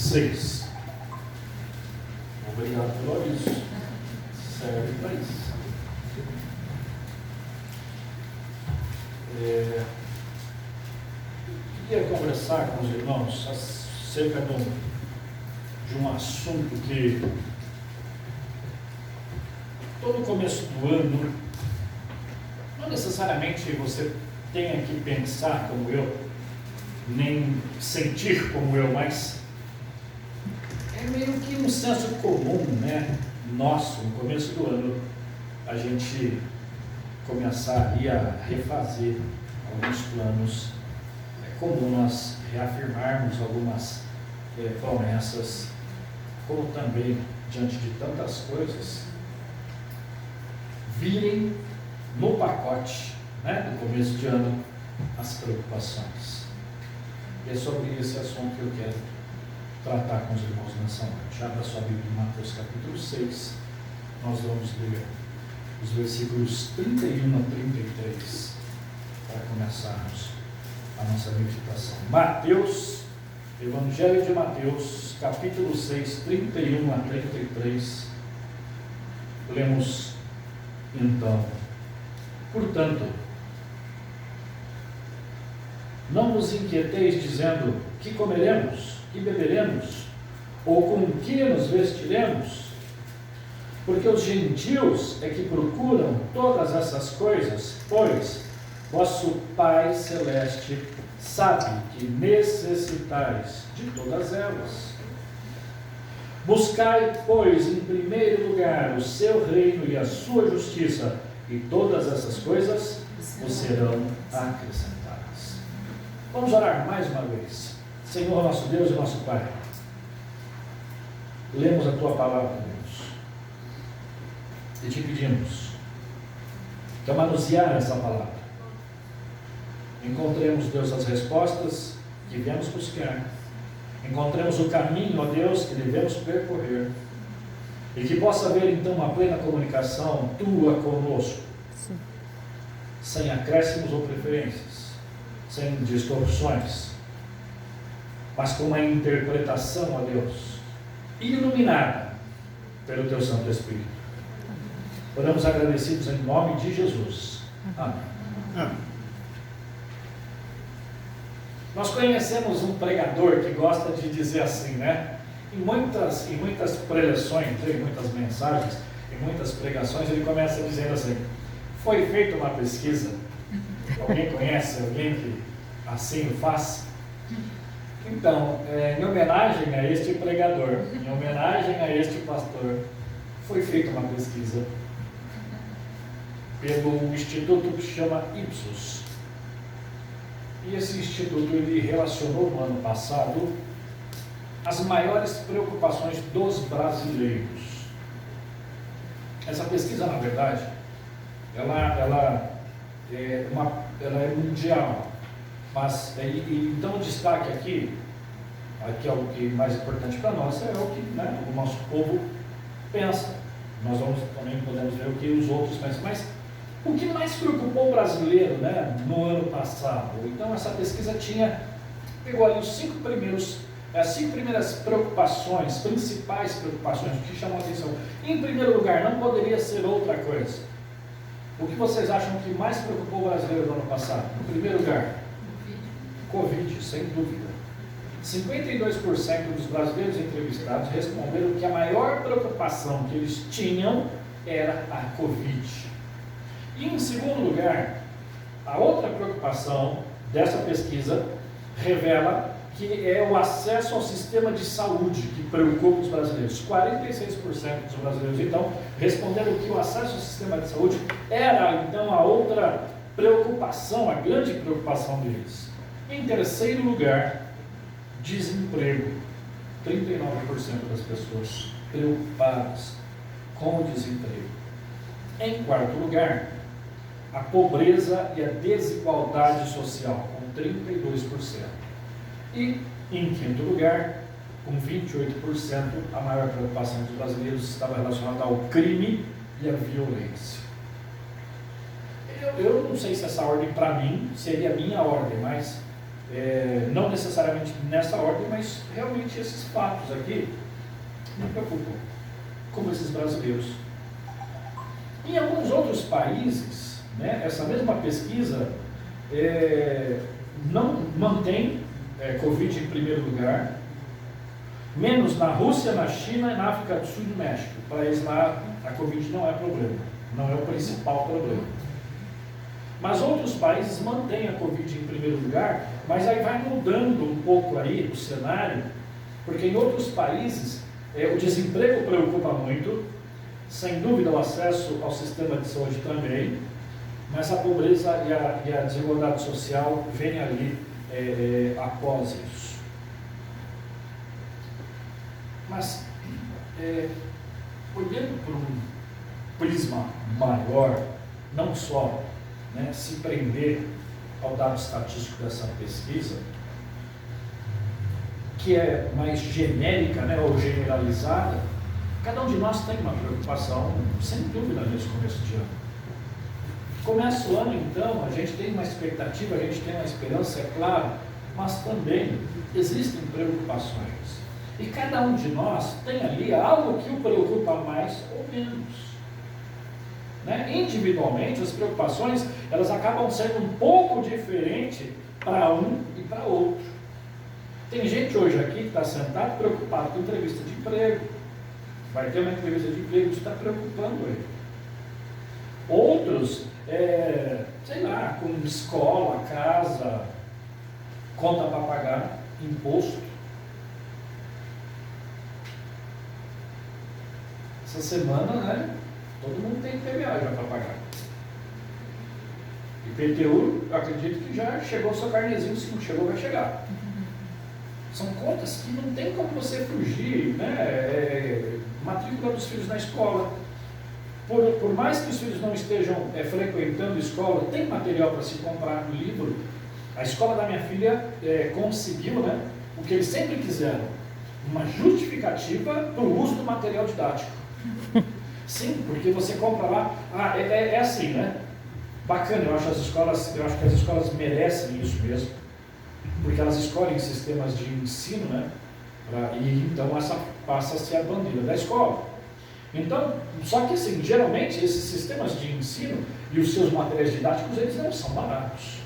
6. Obrigado pelo aviso. Serve para isso. Queria conversar com os irmãos acerca de um assunto que todo começo do ano, não necessariamente você tenha que pensar como eu, nem sentir como eu, mas é meio que um senso comum, né? Nosso, no começo do ano, a gente começar a refazer alguns planos. É comum nós reafirmarmos algumas promessas, como também, diante de tantas coisas, virem no pacote, né, do começo de ano, as preocupações. E é sobre esse assunto que eu quero tratar com os irmãos nessa noite. Abra sua Bíblia em Mateus capítulo 6, nós vamos ler os versículos 31 a 33, para começarmos a nossa meditação. Mateus, Evangelho de Mateus, capítulo 6, 31 a 33, lemos então: portanto, não vos inquieteis dizendo: que comeremos, que beberemos, ou com que nos vestiremos? Porque os gentios é que procuram todas essas coisas, pois vosso Pai Celeste sabe que necessitais de todas elas. Buscai, pois, em primeiro lugar o seu reino e a sua justiça, e todas essas coisas vos serão acrescentadas. Vamos orar mais uma vez. Senhor, nosso Deus e nosso Pai, lemos a Tua palavra, Deus, e te pedimos que, ao manusear essa palavra, encontremos, Deus, as respostas que viemos buscar, encontremos o caminho, ó Deus, que devemos percorrer, e que possa haver então uma plena comunicação Tua conosco, sem acréscimos ou preferências, sem distorções, mas com uma interpretação, ó Deus, iluminada pelo Teu Santo Espírito. Oramos agradecidos em nome de Jesus. Amém. Amém. Nós conhecemos um pregador que gosta de dizer assim, né? Em muitas preleções, em muitas mensagens, em muitas pregações, ele começa dizendo assim: foi feita uma pesquisa. Alguém conhece alguém que assim o faz? Então, em homenagem a este pregador, em homenagem a este pastor, foi feita uma pesquisa pelo instituto que se chama Ipsos. E esse instituto, ele relacionou no ano passado as maiores preocupações dos brasileiros. Essa pesquisa, na verdade, ela é mundial, mas então o destaque aqui é o que mais importante para nós, é o que, né, o nosso povo pensa. Nós também podemos ver o que os outros pensam, mas o que mais preocupou o brasileiro, né, no ano passado? Então essa pesquisa pegou ali as cinco primeiras preocupações, principais preocupações, o que chamou a atenção. Em primeiro lugar, não poderia ser outra coisa. O que vocês acham que mais preocupou o brasileiro no ano passado? Em primeiro lugar, Covid, sem dúvida. 52% dos brasileiros entrevistados responderam que a maior preocupação que eles tinham era a Covid. E em segundo lugar, a outra preocupação dessa pesquisa revela que é o acesso ao sistema de saúde que preocupa os brasileiros. 46% dos brasileiros, então, responderam que o acesso ao sistema de saúde era, então, a outra preocupação, a grande preocupação deles. Em terceiro lugar, desemprego. 39% das pessoas preocupadas com o desemprego. Em quarto lugar, a pobreza e a desigualdade social, com 32%. E, em quinto lugar, com 28%, a maior preocupação dos brasileiros estava relacionada ao crime e à violência. Eu não sei se essa ordem, para mim, seria a minha ordem, mas não necessariamente nessa ordem, mas realmente esses fatos aqui me preocupam, como esses brasileiros. Em alguns outros países, né, essa mesma pesquisa não mantém Covid em primeiro lugar, menos na Rússia, na China e na África do Sul e no México. Para eles lá a Covid não é problema, não é o principal problema. Mas outros países mantêm a Covid em primeiro lugar, mas aí vai mudando um pouco aí o cenário, porque em outros países o desemprego preocupa muito, sem dúvida o acesso ao sistema de saúde também, mas a pobreza e a desigualdade social vêm ali após isso. Mas, olhando por um prisma maior, não só se prender ao dado estatístico dessa pesquisa, que é mais genérica, ou generalizada, cada um de nós tem uma preocupação, sem dúvida, nesse começo de ano. Começa o ano, então, a gente tem uma expectativa, a gente tem uma esperança, é claro, mas também existem preocupações. E cada um de nós tem ali algo que o preocupa mais ou menos. Individualmente, as preocupações, elas acabam sendo um pouco diferentes para um e para outro. Tem gente hoje aqui que está sentado preocupado com entrevista de emprego. Vai ter uma entrevista de emprego, isso está preocupando ele. Outros, sei lá, com escola, casa, conta para pagar, imposto. Essa semana, todo mundo tem IPVA já para pagar. IPTU, eu acredito que já chegou o seu carnezinho, se não chegou, vai chegar. São contas que não tem como você fugir, matrícula dos filhos na escola. Por mais que os filhos não estejam frequentando escola, tem material para se comprar no livro. A escola da minha filha conseguiu, o que eles sempre quiseram, uma justificativa para o uso do material didático. Sim, porque você compra lá, é assim, Bacana, eu acho que as escolas merecem isso mesmo, porque elas escolhem sistemas de ensino, e então essa passa a ser a bandeira da escola. Então, só que assim, geralmente esses sistemas de ensino e os seus materiais didáticos, eles não são baratos.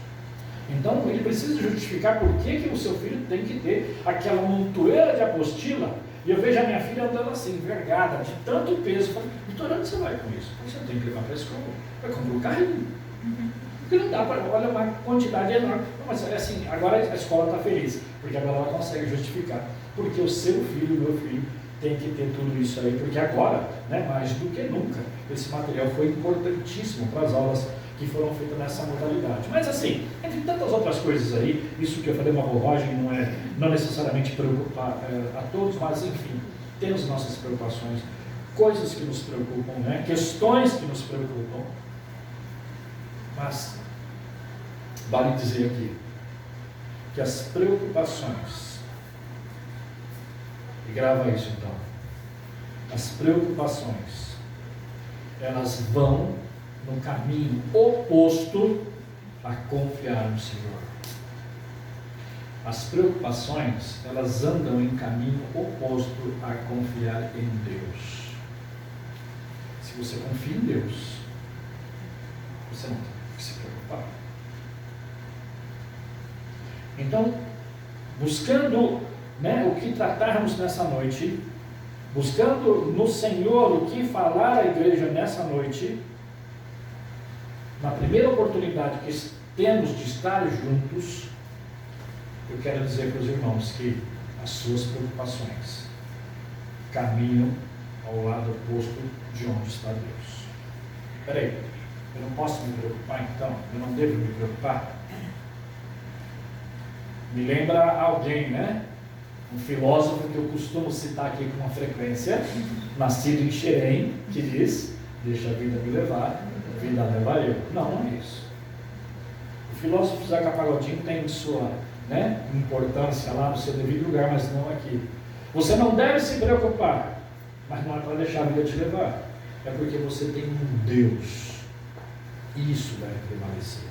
Então, ele precisa justificar por que o seu filho tem que ter aquela montoeira de apostila. E eu vejo a minha filha andando assim, envergada, de tanto peso. Eu falei, doutor, onde você vai com isso? Você tem que levar para a escola. Vai comprar um carrinho. Porque não dá para, olha, uma quantidade enorme. Não, mas é assim, agora a escola está feliz, porque agora ela consegue justificar. Porque o seu filho, o meu filho, tem que ter tudo isso aí, porque agora, mais do que nunca, esse material foi importantíssimo para as aulas que foram feitas nessa modalidade. Mas assim, entre tantas outras coisas aí, isso que eu falei uma bobagem, não necessariamente preocupar a todos, mas enfim, temos nossas preocupações, coisas que nos preocupam, questões que nos preocupam. Mas vale dizer aqui que as preocupações, e grava isso então, as preocupações, elas vão no caminho oposto a confiar no Senhor. As preocupações, elas andam em caminho oposto a confiar em Deus. Se você confia em Deus, você não tem que se preocupar. Então, buscando o que tratarmos nessa noite, buscando no Senhor o que falar à igreja nessa noite, na primeira oportunidade que temos de estar juntos, eu quero dizer para os irmãos que as suas preocupações caminham ao lado oposto de onde está Deus. Peraí, eu não posso me preocupar então? Eu não devo me preocupar? Me lembra alguém, um filósofo que eu costumo citar aqui com uma frequência, nascido em Xerém, que diz, deixa a vida me levar, a vida leva eu. Não é isso. O filósofo Zeca Pagodinho tem sua importância lá no seu devido lugar, mas não aqui. Você não deve se preocupar, mas não é para deixar a vida te levar. É porque você tem um Deus. Isso deve prevalecer.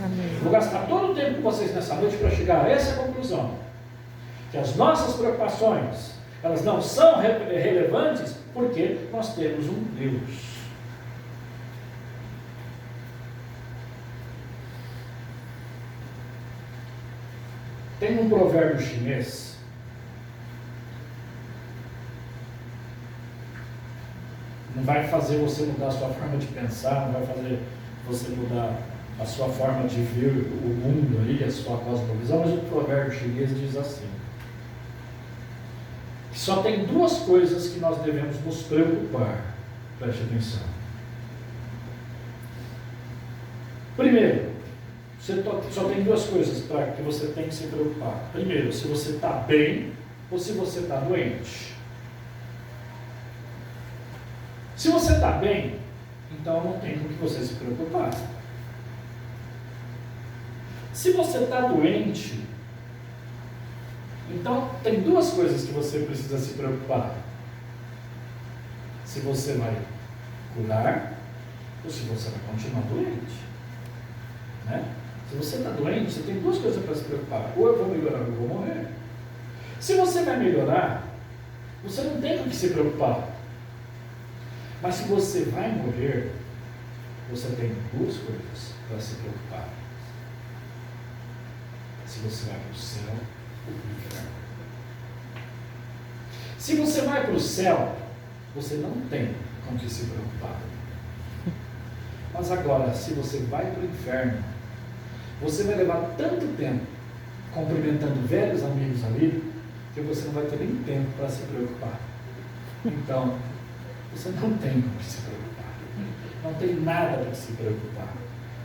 Amém. Vou gastar todo o tempo com vocês nessa noite para chegar a essa conclusão. Que as nossas preocupações, elas não são relevantes porque nós temos um Deus. Tem um provérbio chinês não vai fazer você mudar a sua forma de pensar, não vai fazer você mudar a sua forma de ver o mundo ali, a sua cosmovisão, mas o provérbio chinês diz assim: que só tem duas coisas que nós devemos nos preocupar. Preste atenção. Primeiro, só tem duas coisas para que você tem que se preocupar. Primeiro, se você está bem ou se você está doente. Se você está bem, então não tem com que você se preocupar. Se você está doente, então tem duas coisas que você precisa se preocupar. Se você vai curar ou se você vai continuar doente. Né? Se você está doente, você tem duas coisas para se preocupar. Ou eu vou melhorar ou eu vou morrer. Se você vai melhorar, você não tem com que se preocupar. Mas se você vai morrer, você tem duas coisas para se preocupar. Se você vai para o céu ou para o inferno. Se você vai para o céu, você não tem com que se preocupar. Mas agora, se você vai para o inferno, você vai levar tanto tempo cumprimentando velhos amigos ali, que você não vai ter nem tempo para se preocupar. Então, você não tem com que se preocupar. Não tem nada para se preocupar.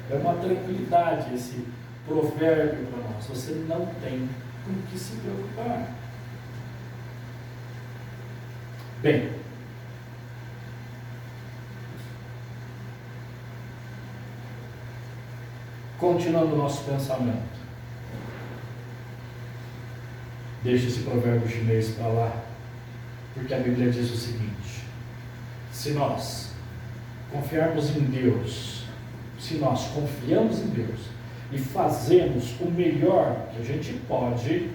É uma tranquilidade esse provérbio para nós. Você não tem com que se preocupar. Bem, continuando o nosso pensamento. Deixa esse provérbio chinês para lá, porque a Bíblia diz o seguinte: se nós confiarmos em Deus, se nós confiamos em Deus e fazemos o melhor que a gente pode,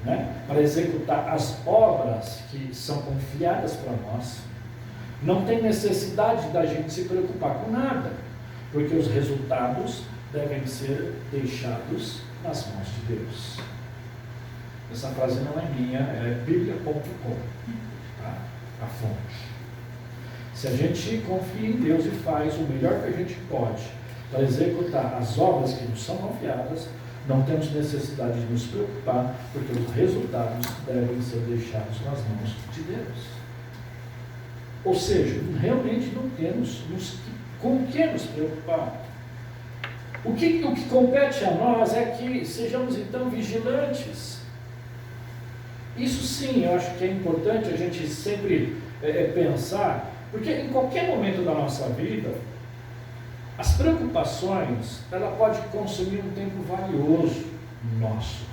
né, para executar as obras que são confiadas para nós, não tem necessidade da gente se preocupar com nada, porque os resultados devem ser deixados nas mãos de Deus. Essa frase não é minha, é bíblia.com, tá? A fonte. Se a gente confia em Deus e faz o melhor que a gente pode para executar as obras que nos são confiadas, não temos necessidade de nos preocupar, porque os resultados devem ser deixados nas mãos de Deus. Ou seja, realmente não temos com o que nos preocupar. O que compete a nós é que sejamos então vigilantes. Isso sim, eu acho que é importante a gente sempre pensar, porque em qualquer momento da nossa vida, as preocupações, ela pode consumir um tempo valioso nosso.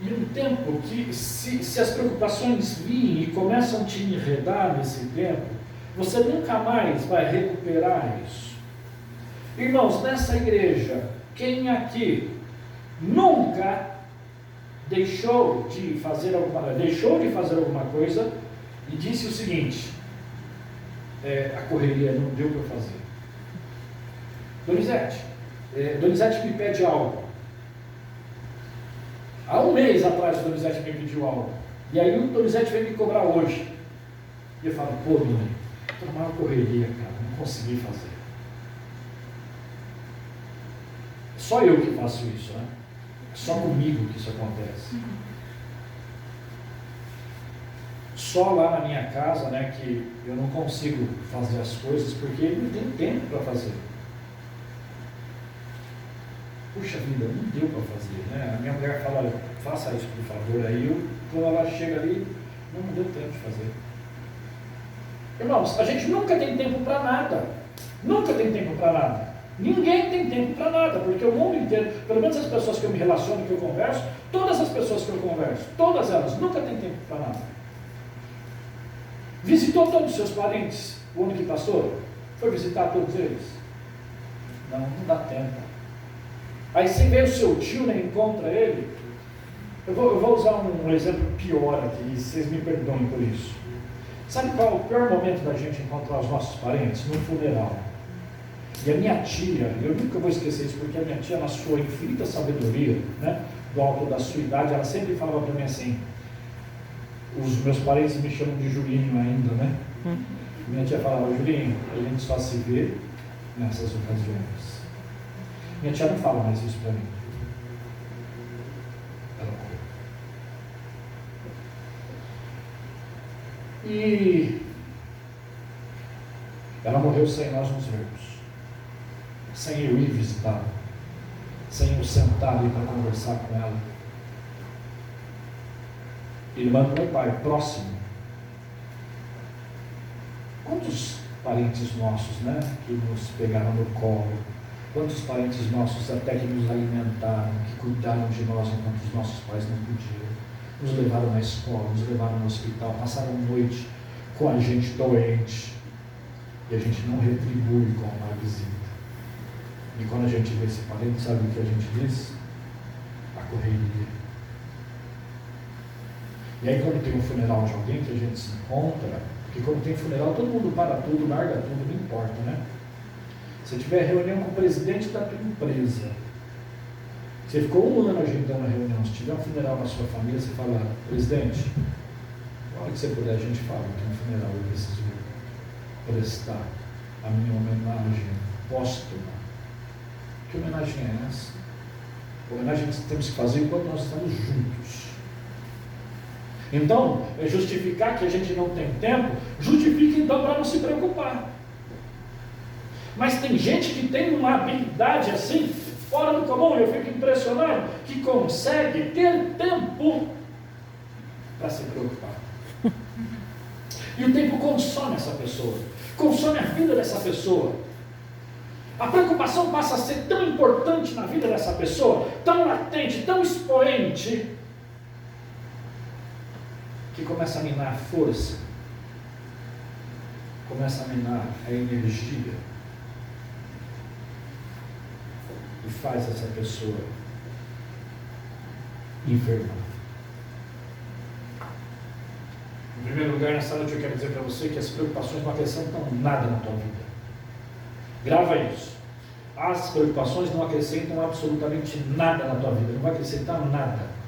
E um tempo que, se as preocupações virem e começam a te enredar nesse tempo, você nunca mais vai recuperar isso. Irmãos, nessa igreja, quem aqui nunca deixou de fazer alguma coisa e disse o seguinte: a correria não deu para fazer. Donizete me pede algo. Há um mês atrás o Donizete me pediu algo. E aí o Donizete veio me cobrar hoje. E eu falo: pô, Doni, estou numa correria, cara, não consegui fazer. Só eu que faço isso, né? É só comigo que isso acontece. Só lá na minha casa, né, que eu não consigo fazer as coisas porque não tenho tempo para fazer. Puxa vida, não deu para fazer, né? A minha mulher fala: faça isso por favor. Aí quando ela chega ali, não deu tempo de fazer. Irmãos, a gente nunca tem tempo para nada. Nunca tem tempo para nada. Ninguém tem tempo para nada, porque o mundo inteiro, pelo menos as pessoas que eu me relaciono, que eu converso, todas as pessoas que eu converso, todas elas, nunca tem tempo para nada. Visitou todos os seus parentes o ano que passou? Foi visitar todos eles? Não dá tempo. Aí você vê o seu tio, né, encontra ele. Eu vou usar um exemplo pior aqui, vocês me perdoem por isso. Sabe qual é o pior momento da gente encontrar os nossos parentes? No funeral. E a minha tia, eu nunca vou esquecer isso, porque a minha tia, na sua infinita sabedoria, né, do alto da sua idade, ela sempre falava para mim assim, os meus parentes me chamam de Julinho ainda, né? Minha tia falava, Julinho, a gente só se vê nessas ocasiões. Minha tia não fala mais isso para mim. Ela morreu. E ela morreu sem nós nos vermos, sem eu ir visitá-la, sem eu sentar ali para conversar com ela. Irmã do meu pai, próximo. Quantos parentes nossos, né, que nos pegaram no colo, quantos parentes nossos até que nos alimentaram, que cuidaram de nós enquanto os nossos pais não podiam, nos levaram na escola, nos levaram no hospital, passaram noite com a gente doente, e a gente não retribui com uma visita. E quando a gente vê esse parente, sabe o que a gente diz? A correria. E aí quando tem um funeral de alguém que a gente se encontra, porque quando tem funeral todo mundo para tudo, larga tudo, não importa, né? Se tiver reunião com o presidente da tua empresa, você ficou um ano agendando a reunião, se tiver um funeral na sua família, você fala, presidente, na hora que você puder a gente fala, tem um funeral, eu preciso prestar a minha homenagem póstuma. Que homenagem é essa? A homenagem que temos que fazer enquanto nós estamos juntos. Então, é justificar que a gente não tem tempo, justifica então para não se preocupar. Mas tem gente que tem uma habilidade assim, fora do comum, eu fico impressionado, que consegue ter tempo para se preocupar. E o tempo consome essa pessoa, consome a vida dessa pessoa. A preocupação passa a ser tão importante na vida dessa pessoa, tão latente, tão expoente, que começa a minar a força, começa a minar a energia, e faz essa pessoa enfermar. Em primeiro lugar, nessa noite eu quero dizer para você que as preocupações não acrescentam nada na tua vida. Grava isso. As preocupações não acrescentam absolutamente nada na tua vida, não vai acrescentar nada.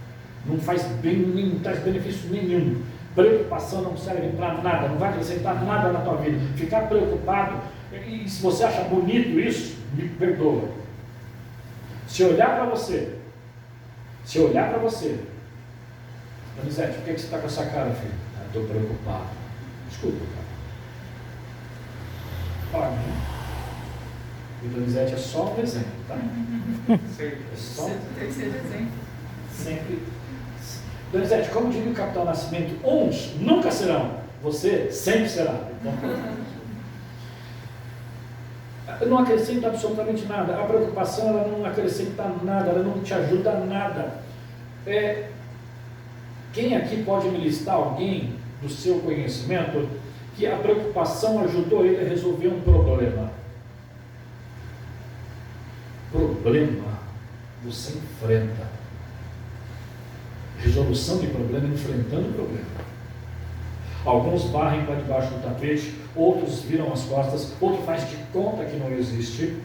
Não faz bem, não traz benefício nenhum. Preocupação não serve para nada, não vai acrescentar nada na tua vida. Ficar preocupado, e se você acha bonito isso, me perdoa. Se olhar para você, Donizete, por que você está com essa cara, filho? Estou preocupado. Desculpa, cara. Para mim. E Donizete é só um exemplo, tá? É só terceiro exemplo. Sempre. Donizete, como diria o Capitão Nascimento, uns nunca serão, você sempre será. Então, não acrescenta absolutamente nada. A preocupação ela não acrescenta nada, ela não te ajuda a nada. Quem aqui pode me listar alguém do seu conhecimento que a preocupação ajudou ele a resolver um problema? Problema você enfrenta. Resolução de problema enfrentando o problema. Alguns varrem para debaixo do tapete, outros viram as costas, outro faz de conta que não existe,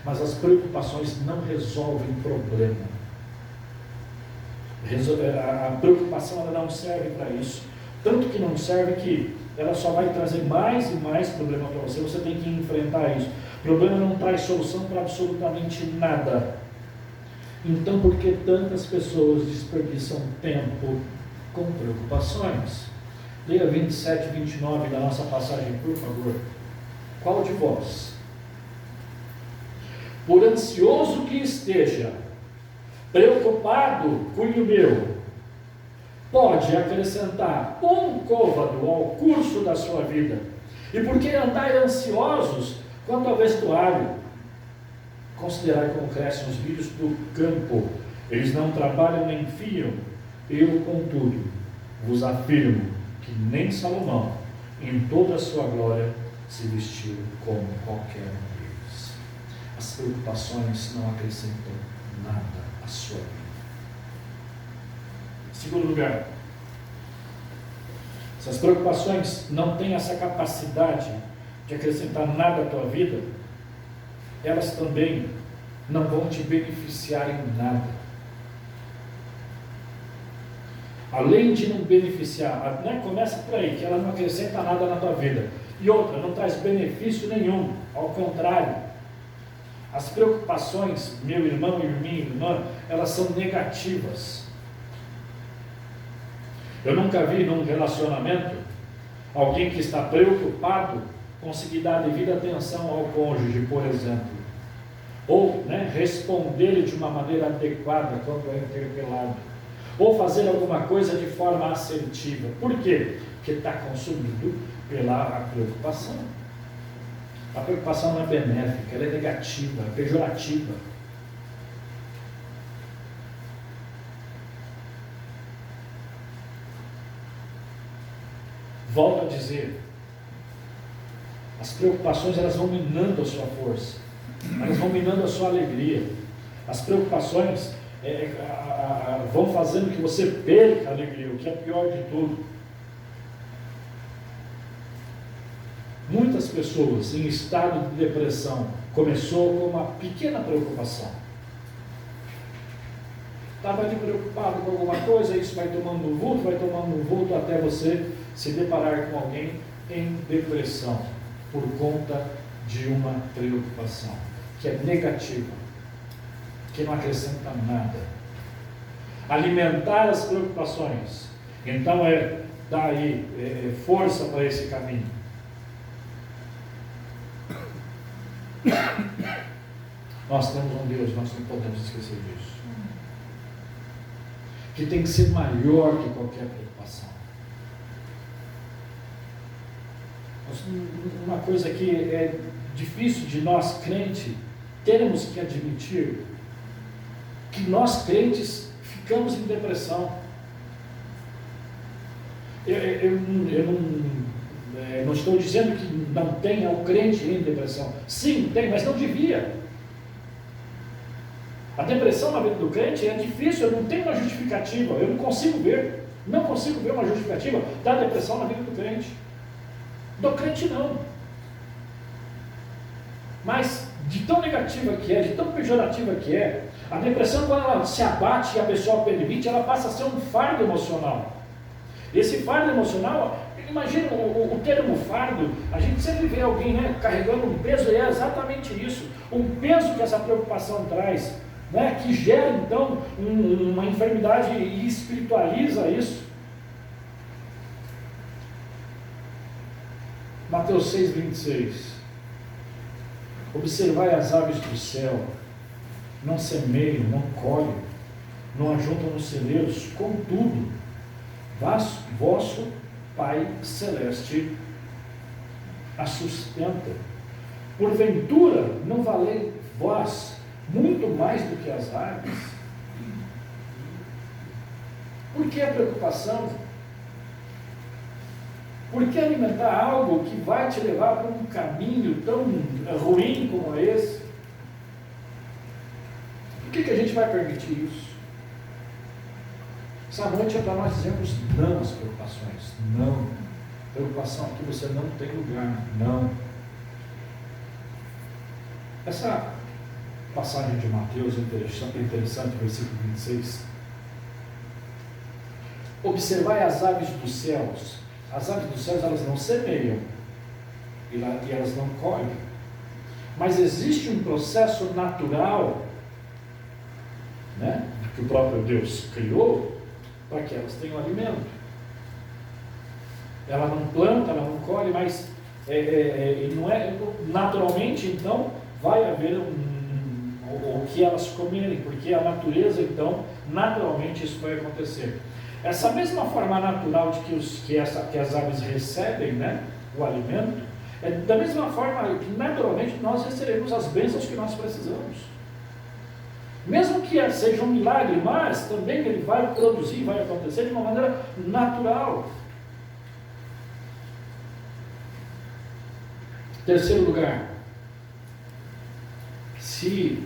mas as preocupações não resolvem problema. A preocupação ela não serve para isso, tanto que não serve que ela só vai trazer mais e mais problema para você, você tem que enfrentar isso. O problema não traz solução para absolutamente nada. Então, por que tantas pessoas desperdiçam tempo com preocupações? Leia 27 e 29 da nossa passagem, por favor. Qual de vós, por ansioso que esteja, preocupado, cunho meu, pode acrescentar um côvado ao curso da sua vida? E por que andai ansiosos quanto ao vestuário? Considerai como crescem os lírios do campo, eles não trabalham nem fiam. Eu, contudo, vos afirmo que nem Salomão, em toda a sua glória, se vestiu como qualquer um deles. as preocupações não acrescentam nada à sua vida. Segundo lugar, se as preocupações não têm essa capacidade de acrescentar nada à tua vida, elas também não vão te beneficiar em nada. Além de não beneficiar, né, começa por aí, que ela não acrescenta nada na tua vida. E outra, não traz benefício nenhum, ao contrário. As preocupações, meu irmão e minha irmã, elas são negativas. Eu nunca vi num relacionamento alguém que está preocupado conseguir dar devida atenção ao cônjuge, por exemplo. Ou responder de uma maneira adequada quando é interpelado. Ou fazer alguma coisa de forma assertiva. Por quê? Porque está consumido pela preocupação. A preocupação não é benéfica, ela é negativa, é pejorativa. Volto a dizer, as preocupações elas vão minando a sua força, elas vão minando a sua alegria. As preocupações vão fazendo que você perca a alegria, o que é pior de tudo. Muitas pessoas em estado de depressão começou com uma pequena preocupação. Estava ali preocupado com alguma coisa, isso vai tomando um vulto até você se deparar com alguém em depressão por conta de uma preocupação que é negativa, que não acrescenta nada. Alimentar as preocupações, então dar aí força para esse caminho. Nós temos um Deus, nós não podemos esquecer disso, que tem que ser maior que qualquer preocupação. Uma coisa que é difícil de nós crentes termos que admitir, que nós crentes ficamos em depressão. Eu não estou dizendo que não tenha o crente em depressão. Sim, tem, mas não devia. A depressão na vida do crente é difícil, eu não tenho uma justificativa, eu não consigo ver uma justificativa da depressão na vida do crente. Do crente não. Mas de tão negativa que é, de tão pejorativa que é, a depressão, quando ela se abate e a pessoa permite, ela passa a ser um fardo emocional. Esse fardo emocional, imagina o termo fardo, a gente sempre vê alguém carregando um peso, e é exatamente isso, um peso que essa preocupação traz, que gera então uma enfermidade e espiritualiza isso. Mateus 6,26. Observai as aves do céu, não semeiam, não colhem, não ajuntam nos celeiros, contudo, vosso Pai Celeste a sustenta. Porventura, não valei vós muito mais do que as aves? Por que a preocupação? Por que alimentar algo que vai te levar para um caminho tão ruim como esse? Por que a gente vai permitir isso? Essa noite é para nós dizermos não às preocupações. Não. Preocupação aqui você não tem lugar. Não. Essa passagem de Mateus é interessante, versículo 26. Observai as aves dos céus. As aves dos céus, elas não semeiam e elas não colhem. Mas existe um processo natural, que o próprio Deus criou para que elas tenham alimento. Ela não planta, ela não colhe, mas naturalmente, então, vai haver o que elas comerem, porque a natureza, então, naturalmente isso vai acontecer. Essa mesma forma natural de que as aves recebem o alimento, é da mesma forma que naturalmente nós receberemos as bênçãos que nós precisamos. Mesmo que seja um milagre, mas também ele vai produzir, vai acontecer de uma maneira natural. Terceiro lugar, se se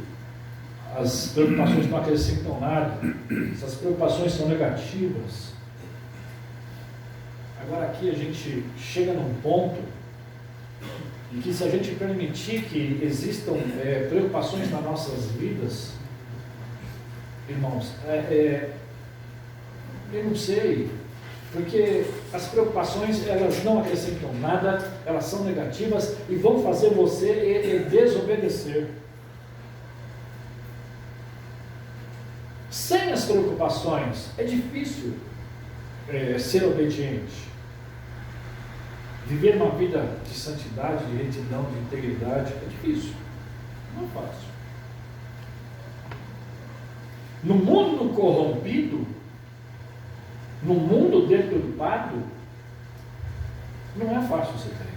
as preocupações não acrescentam nada, se as preocupações são negativas. Agora aqui a gente chega num ponto em que, se a gente permitir que existam preocupações nas nossas vidas, irmãos, eu não sei, porque as preocupações, elas não acrescentam nada, elas são negativas e vão fazer você desobedecer. Sem as preocupações, é difícil ser obediente. Viver uma vida de santidade, de retidão, de integridade, é difícil. Não é fácil. No mundo corrompido, no mundo deturpado, não é fácil ser crente.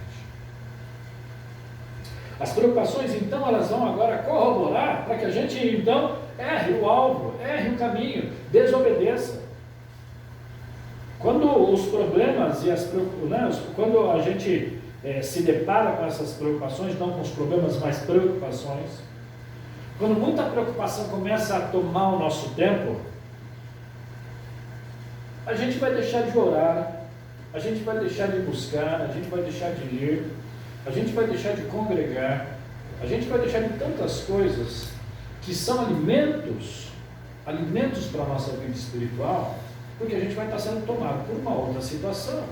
As preocupações, então, elas vão agora corroborar para que a gente, então, erre o alvo, erre o caminho, desobedeça. Quando os problemas e quando a gente se depara com essas preocupações, não com os problemas, mas preocupações, quando muita preocupação começa a tomar o nosso tempo, a gente vai deixar de orar, a gente vai deixar de buscar, a gente vai deixar de ler, a gente vai deixar de congregar, a gente vai deixar de tantas coisas que são alimentos para a nossa vida espiritual, porque a gente vai estar sendo tomado por uma outra situação.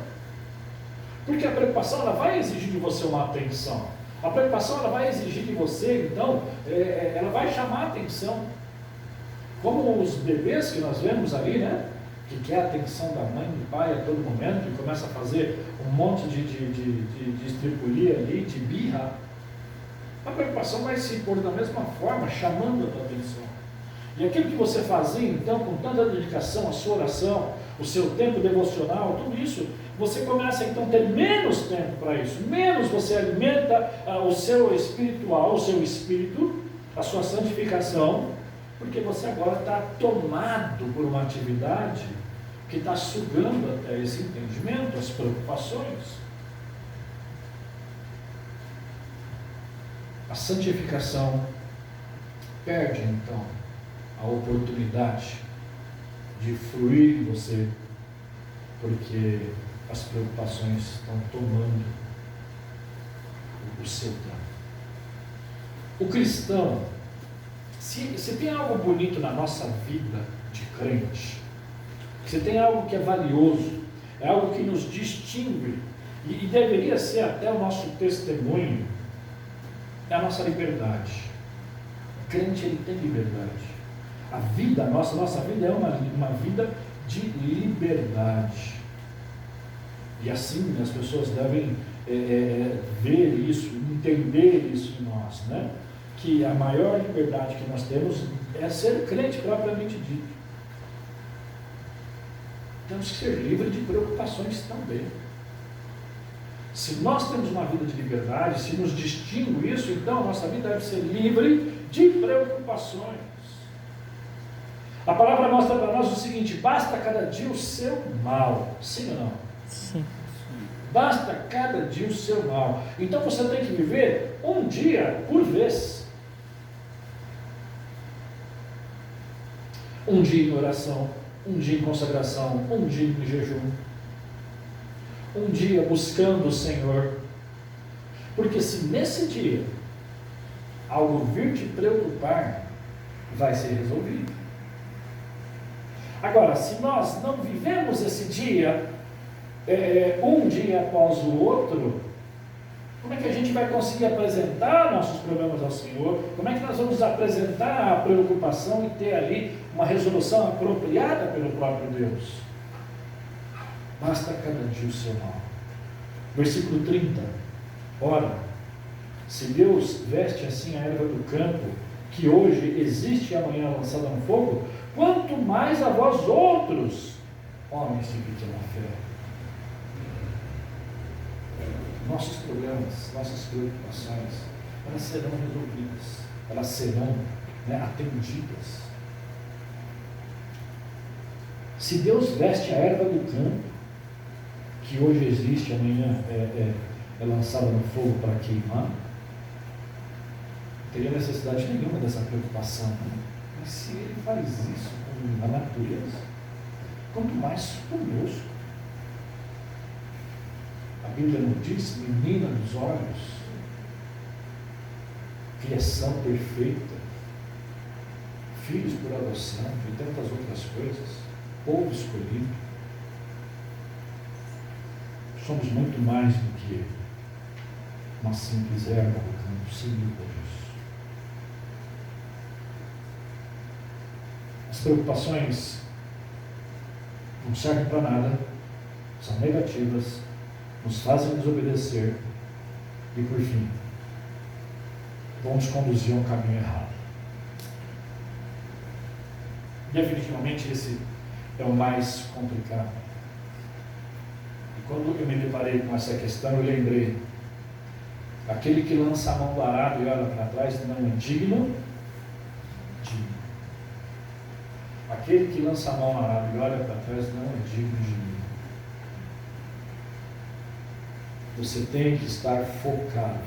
Porque a preocupação, ela vai exigir de você uma atenção. A preocupação, ela vai exigir de você, então, ela vai chamar a atenção. Como os bebês que nós vemos ali, né? Que quer a atenção da mãe e do pai a todo momento, e começa a fazer um monte de estripulia ali, de birra. A preocupação vai se pôr da mesma forma, chamando a tua atenção. E aquilo que você fazia, então, com tanta dedicação, a sua oração, o seu tempo devocional, tudo isso, você começa, então, a ter menos tempo para isso. Menos você alimenta o seu espiritual, o seu espírito, a sua santificação, porque você agora está tomado por uma atividade que está sugando até esse entendimento, as preocupações. A santificação perde, então, a oportunidade de fluir em você, porque as preocupações estão tomando o seu tempo. O cristão, se tem algo bonito na nossa vida de crente, se tem algo que é valioso, é algo que nos distingue, e deveria ser até o nosso testemunho, é a nossa liberdade. O crente, ele tem liberdade. A vida, nossa vida é uma vida de liberdade. E assim as pessoas devem ver isso, entender isso em nós, né? Que a maior liberdade que nós temos é ser crente propriamente dito. Temos que ser livres de preocupações também. Se nós temos uma vida de liberdade, se nos distingue isso, então a nossa vida deve ser livre de preocupações. A palavra mostra para nós o seguinte: basta cada dia o seu mal. Sim ou não? Sim. Basta cada dia o seu mal. Então você tem que viver um dia por vez. Um dia em oração, um dia em consagração, um dia em jejum, um dia buscando o Senhor. Porque se nesse dia algo vir te preocupar, vai ser resolvido. Agora, se nós não vivemos esse dia, um dia após o outro, como é que a gente vai conseguir apresentar nossos problemas ao Senhor? Como é que nós vamos apresentar a preocupação e ter ali uma resolução apropriada pelo próprio Deus? Basta cada dia o seu mal. Versículo 30. Ora, se Deus veste assim a erva do campo, que hoje existe e amanhã lançada no fogo, quanto mais a vós outros, homens de pequena fé. Nossos problemas, nossas preocupações, elas serão resolvidas, elas serão atendidas. Se Deus veste a erva do campo, que hoje existe, amanhã é lançada no fogo para queimar, Não teria necessidade nenhuma dessa preocupação, né? Mas se ele faz isso com a natureza, quanto mais conosco. A Bíblia nos diz, menina dos olhos, criação perfeita, filhos por adoção e tantas outras coisas, povo escolhido. Somos muito mais do que uma simples erva do campo, sem dúvida disso. As preocupações não servem para nada, são negativas, nos fazem desobedecer e, por fim, vão nos conduzir a um caminho errado. Definitivamente esse é o mais complicado. E quando eu me deparei com essa questão, eu lembrei: aquele que lança a mão do arado e olha para trás não é digno. Aquele que lança a mão no arado e olha para trás não é digno de mim. Você tem que estar focado.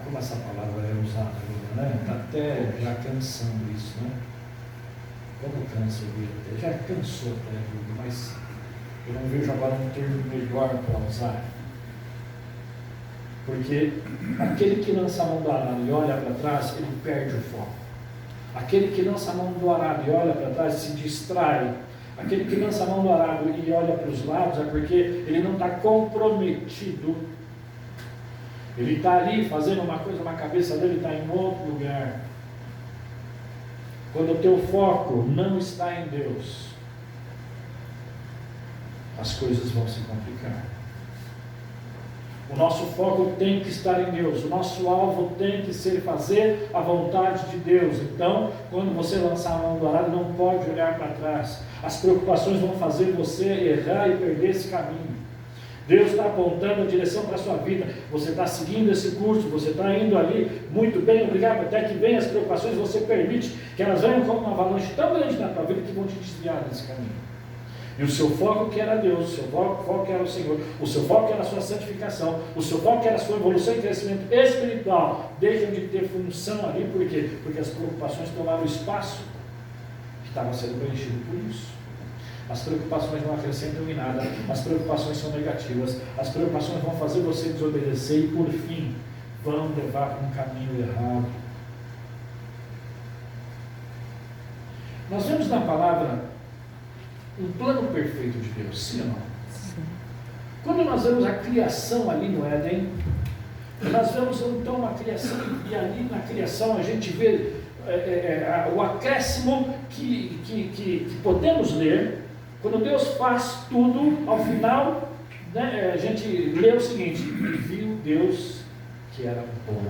Como essa palavra é usada agora, né? Está até já cansando isso, né? Como cansa ouvir até? Já cansou até, mas eu não vejo agora um termo melhor para usar. Porque aquele que lança a mão do arado e olha para trás, ele perde o foco. Aquele que lança a mão do arado e olha para trás se distrai. Aquele que lança a mão do arado e olha para os lados é porque ele não está comprometido. Ele está ali fazendo uma coisa, na cabeça dele está em outro lugar. Quando o teu foco não está em Deus, as coisas vão se complicar. O nosso foco tem que estar em Deus, o nosso alvo tem que ser fazer a vontade de Deus. Então, quando você lançar a mão do arado, não pode olhar para trás. As preocupações vão fazer você errar e perder esse caminho. Deus está apontando a direção para a sua vida. Você está seguindo esse curso, você está indo ali, muito bem, obrigado. Até que venham as preocupações, você permite que elas venham como uma avalanche tão grande na tua vida que vão te desviar desse caminho. E o seu foco que era Deus, o seu foco que era o Senhor, o seu foco que era a sua santificação, o seu foco que era a sua evolução e crescimento espiritual, deixam de ter função ali. Por quê? Porque as preocupações tomaram o espaço que estava sendo preenchido por isso. As preocupações não acrescentam em nada, as preocupações são negativas, as preocupações vão fazer você desobedecer e, por fim, vão levar para um caminho errado. Nós vemos na palavra um plano perfeito de Deus, sim ou não? Sim. Quando nós vemos a criação ali no Éden, nós vemos então uma criação, e ali na criação a gente vê o acréscimo que podemos ler. Quando Deus faz tudo, ao final, né, a gente lê o seguinte: e viu Deus que era bom.